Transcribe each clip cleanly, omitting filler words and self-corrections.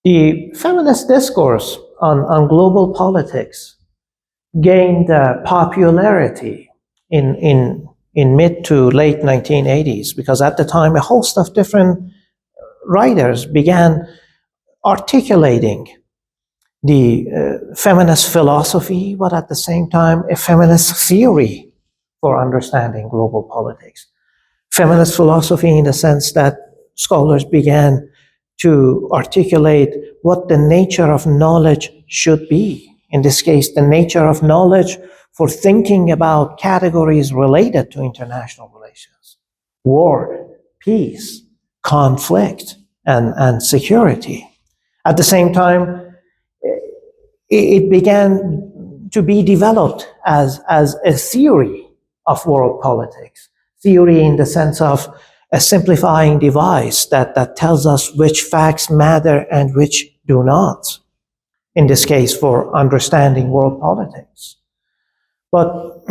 The feminist discourse on global politics gained popularity in mid to late 1980s, because at the time a host of different writers began articulating the feminist philosophy, but at the same time a feminist theory for understanding global politics. Feminist philosophy in the sense that scholars began to articulate what the nature of knowledge should be. In this case, the nature of knowledge for thinking about categories related to international relations: war, peace, conflict, and security. At the same time, it began to be developed as a theory of world politics. Theory in the sense of a simplifying device that tells us which facts matter and which do not, in this case for understanding world politics. But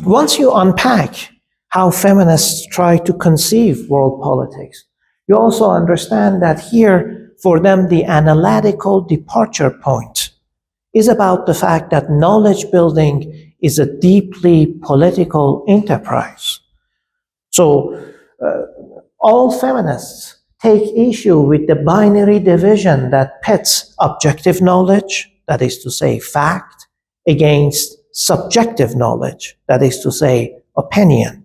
once you unpack how feminists try to conceive world politics, you also understand that here, for them, the analytical departure point is about the fact that knowledge building is a deeply political enterprise. So all feminists take issue with the binary division that pits objective knowledge, that is to say fact, against subjective knowledge, that is to say opinion.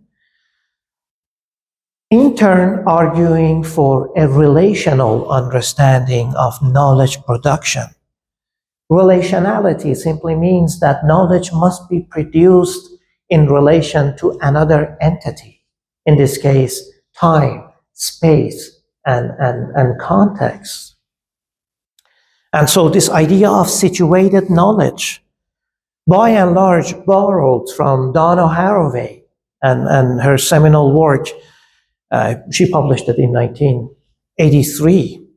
In turn, arguing for a relational understanding of knowledge production. Relationality simply means that knowledge must be produced in relation to another entity. In this case, time, space, and context. And so this idea of situated knowledge, by and large borrowed from Donna Haraway and her seminal work, she published it in 1983,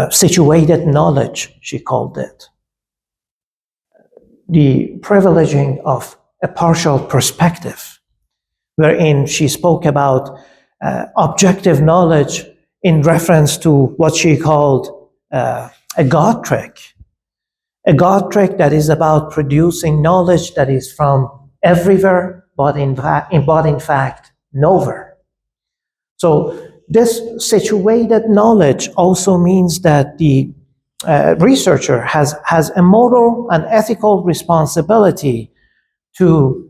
situated knowledge, she called it. The privileging of a partial perspective, wherein she spoke about objective knowledge in reference to what she called a God trick. A God trick that is about producing knowledge that is from everywhere, but in fact, nowhere. So this situated knowledge also means that the researcher has a moral and ethical responsibility to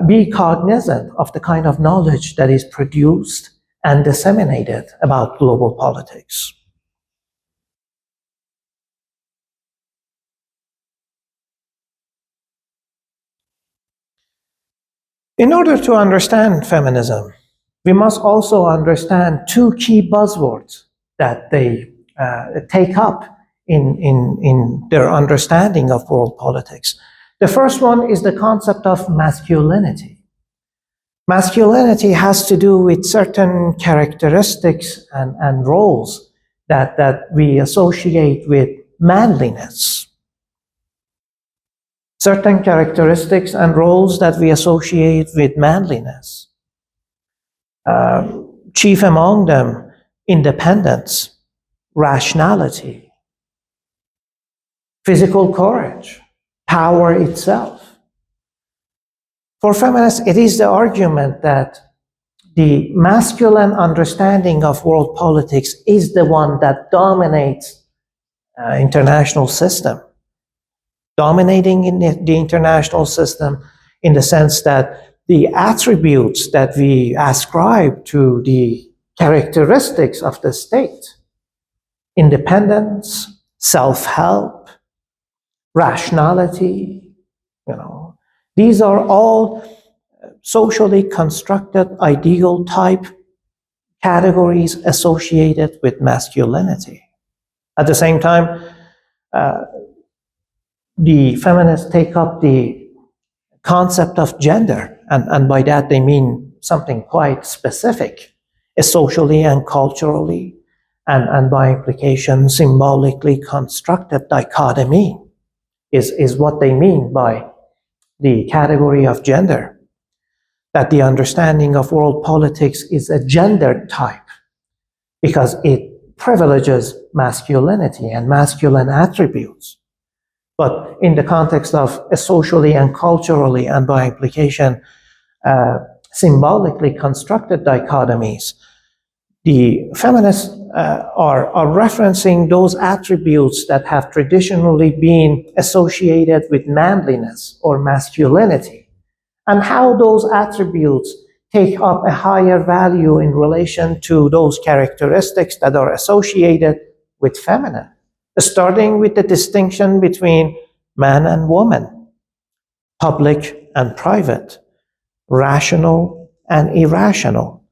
be cognizant of the kind of knowledge that is produced and disseminated about global politics. In order to understand feminism, we must also understand two key buzzwords that they take up in their understanding of world politics. The first one is the concept of masculinity. Masculinity has to do with certain characteristics and roles that we associate with manliness. Certain characteristics and roles that we associate with manliness. Chief among them, independence, rationality, physical courage, power itself. For feminists, it is the argument that the masculine understanding of world politics is the one that dominates international system. Dominating in the international system in the sense that the attributes that we ascribe to the characteristics of the state, independence, self-help, rationality, these are all socially constructed ideal type categories associated with masculinity. At the same time, the feminists take up the concept of gender, and by that they mean something quite specific, socially and culturally, and by implication symbolically constructed dichotomy is what they mean by the category of gender, that the understanding of world politics is a gendered type because it privileges masculinity and masculine attributes. But in the context of socially and culturally, and by implication, symbolically constructed dichotomies, the feminists are referencing those attributes that have traditionally been associated with manliness or masculinity, and how those attributes take up a higher value in relation to those characteristics that are associated with feminine, starting with the distinction between man and woman, public and private, rational and irrational,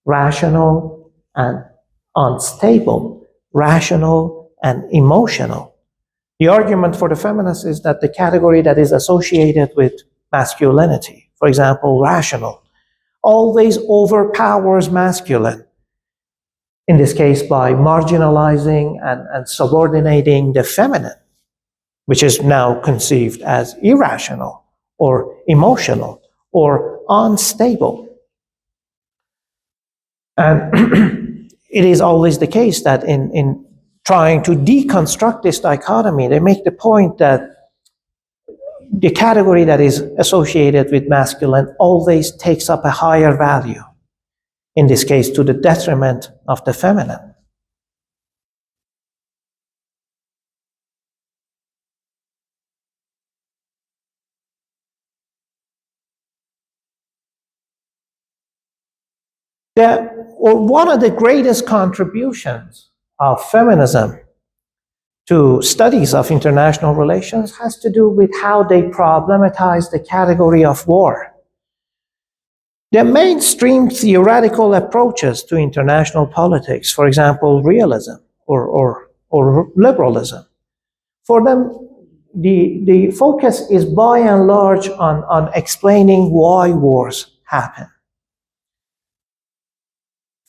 rational and unstable, rational and emotional. The argument for the feminists is that the category that is associated with masculinity, for example, rational, always overpowers masculine, in this case by marginalizing and subordinating the feminine, which is now conceived as irrational or emotional or unstable. And it is always the case that in trying to deconstruct this dichotomy, they make the point that the category that is associated with masculine always takes up a higher value, in this case to the detriment of the feminine. One of the greatest contributions of feminism to studies of international relations has to do with how they problematize the category of war. The mainstream theoretical approaches to international politics, for example, realism or liberalism, for them, the focus is by and large on explaining why wars happen.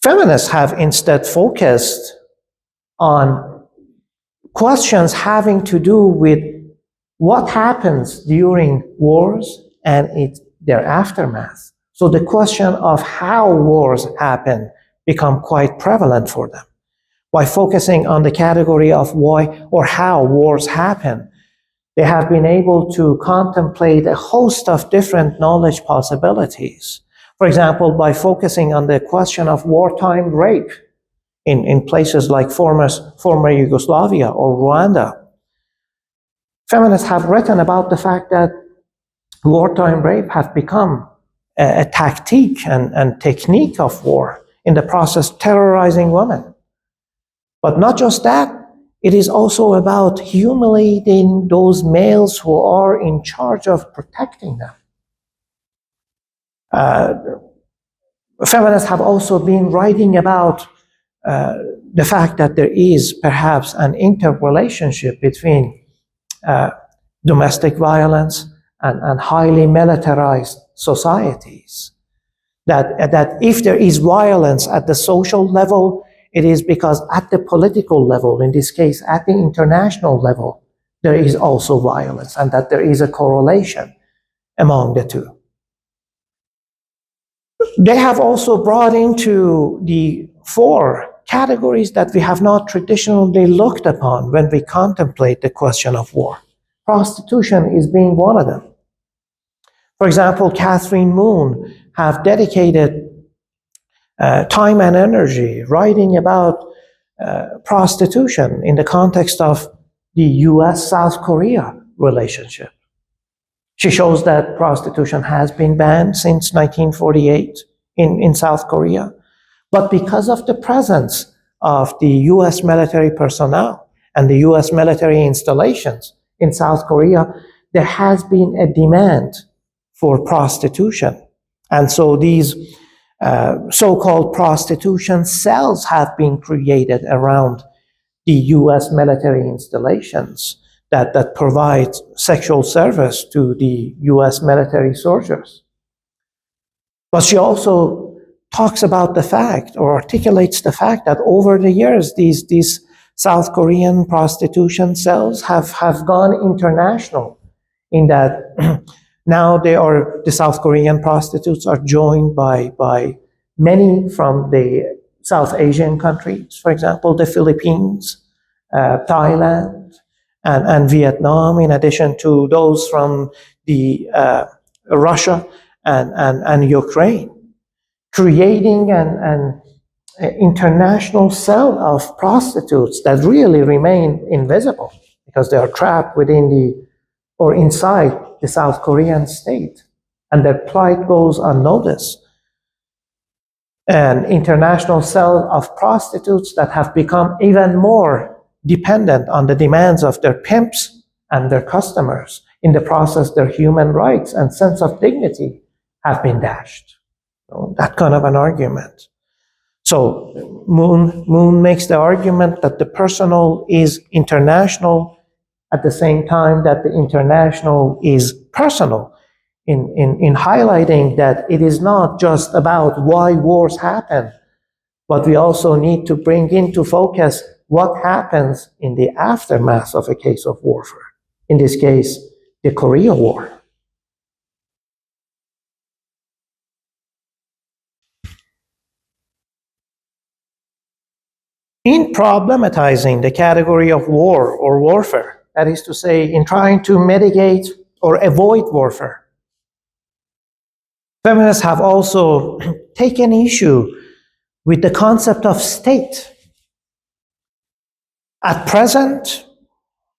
Feminists have instead focused on questions having to do with what happens during wars and their aftermath. So the question of how wars happen become quite prevalent for them. By focusing on the category of why or how wars happen, they have been able to contemplate a host of different knowledge possibilities. For example, by focusing on the question of wartime rape in places like former Yugoslavia or Rwanda, feminists have written about the fact that wartime rape have become a tactique and technique of war, in the process terrorizing women. But not just that, it is also about humiliating those males who are in charge of protecting them. Feminists have also been writing about the fact that there is perhaps an interrelationship between domestic violence and highly militarized societies. That if there is violence at the social level, it is because at the political level, in this case at the international level, there is also violence, and that there is a correlation among the two. They have also brought into the four categories that we have not traditionally looked upon when we contemplate the question of war. Prostitution is being one of them. For example, Catherine Moon have dedicated time and energy writing about prostitution in the context of the US-South Korea relationship. She shows that prostitution has been banned since 1948 in South Korea. But because of the presence of the US military personnel and the US military installations in South Korea, there has been a demand for prostitution. And so these so-called prostitution cells have been created around the US military installations that provide sexual service to the US military soldiers. But she also talks about the fact, or articulates the fact, that over the years, these South Korean prostitution cells have gone international, in that now the South Korean prostitutes are joined by many from the South Asian countries, for example, the Philippines, Thailand, and Vietnam, in addition to those from the Russia and Ukraine, creating an international cell of prostitutes that really remain invisible because they are trapped within or inside the South Korean state, and their plight goes unnoticed. An international cell of prostitutes that have become even more dependent on the demands of their pimps and their customers. In the process, their human rights and sense of dignity have been dashed. So that kind of an argument. So Moon makes the argument that the personal is international at the same time that the international is personal, in highlighting that it is not just about why wars happen, but we also need to bring into focus what happens in the aftermath of a case of warfare. In this case, the Korea War. In problematizing the category of war or warfare, that is to say, in trying to mitigate or avoid warfare, feminists have also taken issue with the concept of state. At present,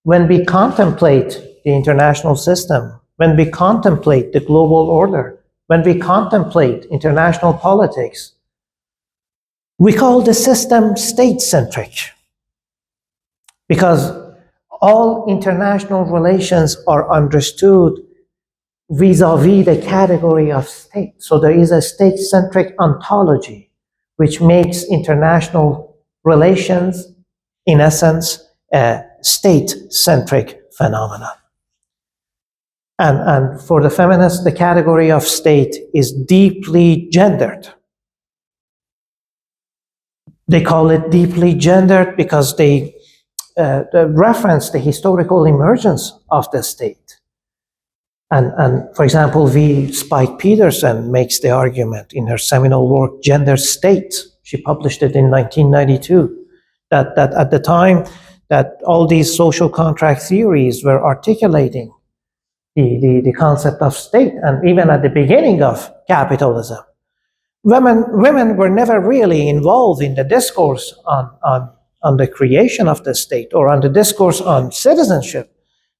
when we contemplate the international system, when we contemplate the global order, when we contemplate international politics, we call the system state-centric, because all international relations are understood vis-a-vis the category of state. So there is a state-centric ontology, which makes international relations, in essence, a state-centric phenomena. And for the feminists, the category of state is deeply gendered. They call it deeply gendered because they reference the historical emergence of the state. And for example, Spike Peterson makes the argument in her seminal work, Gender State. She published it in 1992, that at the time that all these social contract theories were articulating the concept of state, and even at the beginning of capitalism, women were never really involved in the discourse on the creation of the state or on the discourse on citizenship,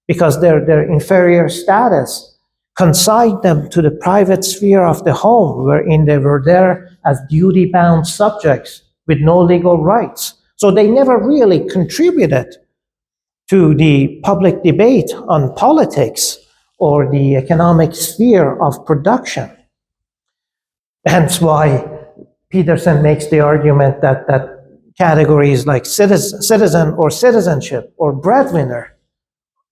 because their inferior status consigned them to the private sphere of the home, wherein they were there as duty-bound subjects with no legal rights. So they never really contributed to the public debate on politics or the economic sphere of production. Hence why Peterson makes the argument that categories like citizen or citizenship or breadwinner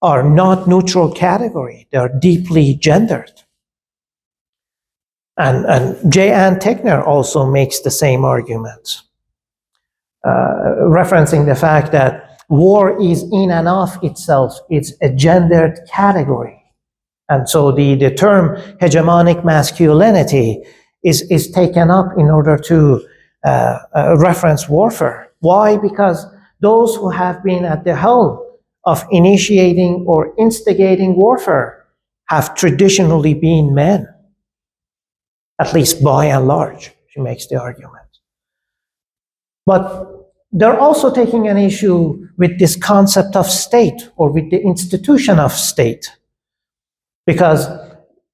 are not neutral category. They are deeply gendered. And J. Ann Tickner also makes the same argument, referencing the fact that war is in and of itself, it's a gendered category. And so the term hegemonic masculinity is taken up in order to reference warfare. Why? Because those who have been at the helm of initiating or instigating warfare have traditionally been men, at least by and large, she makes the argument. But they're also taking an issue with this concept of state or with the institution of state, because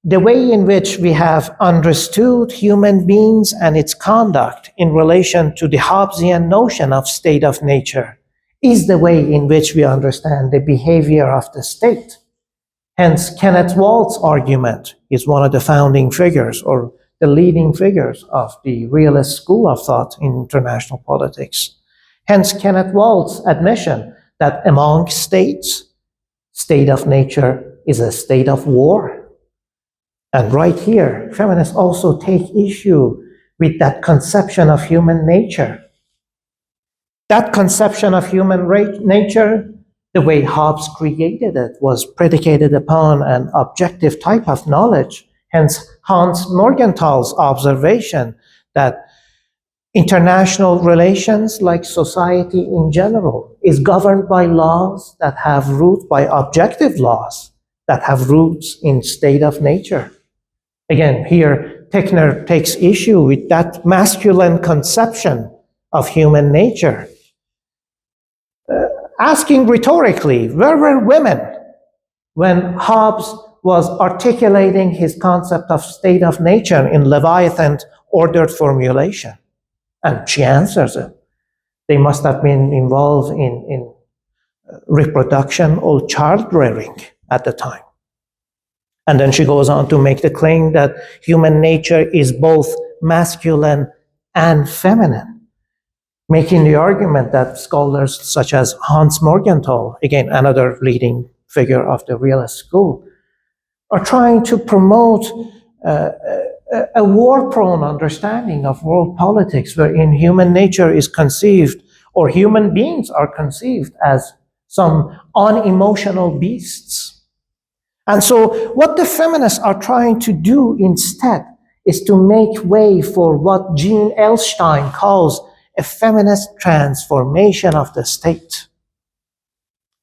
the way in which we have understood human beings and its conduct in relation to the Hobbesian notion of state of nature is the way in which we understand the behavior of the state. Hence, Kenneth Walt's argument is one of the founding figures or the leading figures of the realist school of thought in international politics. Hence, Kenneth Walt's admission that among states, state of nature is a state of war. And right here, feminists also take issue with that conception of human nature. That conception of human nature, the way Hobbes created it, was predicated upon an objective type of knowledge. Hence, Hans Morgenthal's observation that International relations, like society in general, is governed by laws that have roots, by objective laws that have roots in state of nature. Again, here, Tickner takes issue with that masculine conception of human nature. Asking rhetorically, where were women when Hobbes was articulating his concept of state of nature in Leviathan's ordered formulation? And she answers it. They must have been involved in reproduction or child rearing at the time. And then she goes on to make the claim that human nature is both masculine and feminine, making the argument that scholars such as Hans Morgenthau, again, another leading figure of the realist school, are trying to promote a war-prone understanding of world politics, wherein human nature is conceived, or human beings are conceived, as some unemotional beasts. And so what the feminists are trying to do instead is to make way for what Jean Elstein calls a feminist transformation of the state.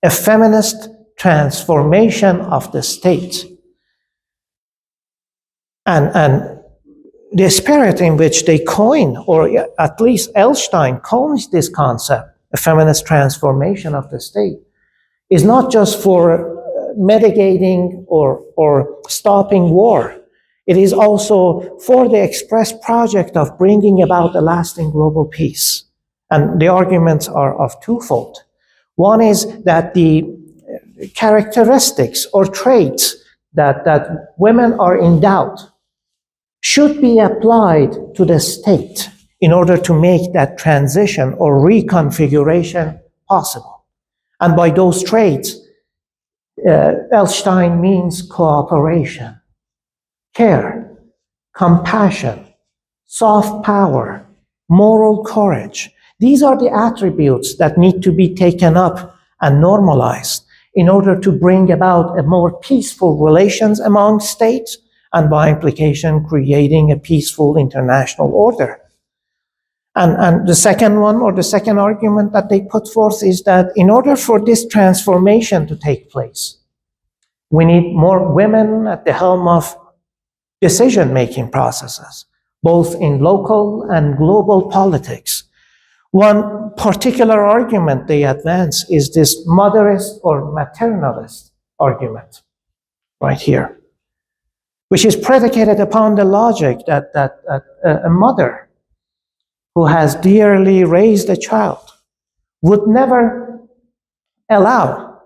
A feminist transformation of the state. And the spirit in which they coin, or at least Elstein coins this concept, a feminist transformation of the state, is not just for mitigating or stopping war. It is also for the express project of bringing about a lasting global peace. And the arguments are of twofold. One is that the characteristics or traits that women are endowed should be applied to the state in order to make that transition or reconfiguration possible. And by those traits, Elstein means cooperation, care, compassion, soft power, moral courage. These are the attributes that need to be taken up and normalized in order to bring about a more peaceful relations among states, and by implication, creating a peaceful international order. And the second one, or the second argument that they put forth, is that in order for this transformation to take place, we need more women at the helm of decision-making processes, both in local and global politics. One particular argument they advance is this motherist or maternalist argument, right here, which is predicated upon the logic that a mother who has dearly raised a child would never allow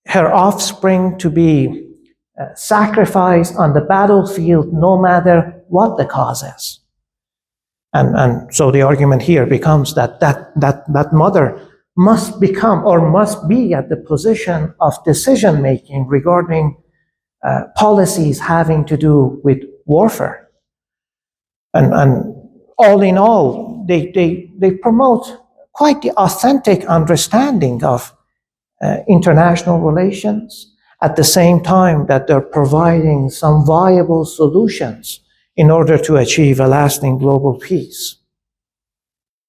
her offspring to be sacrificed on the battlefield, no matter what the cause is. And so the argument here becomes that mother must become, or must be, at the position of decision-making regarding policies having to do with warfare. And all in all, they promote quite the authentic understanding of international relations, at the same time that they're providing some viable solutions in order to achieve a lasting global peace.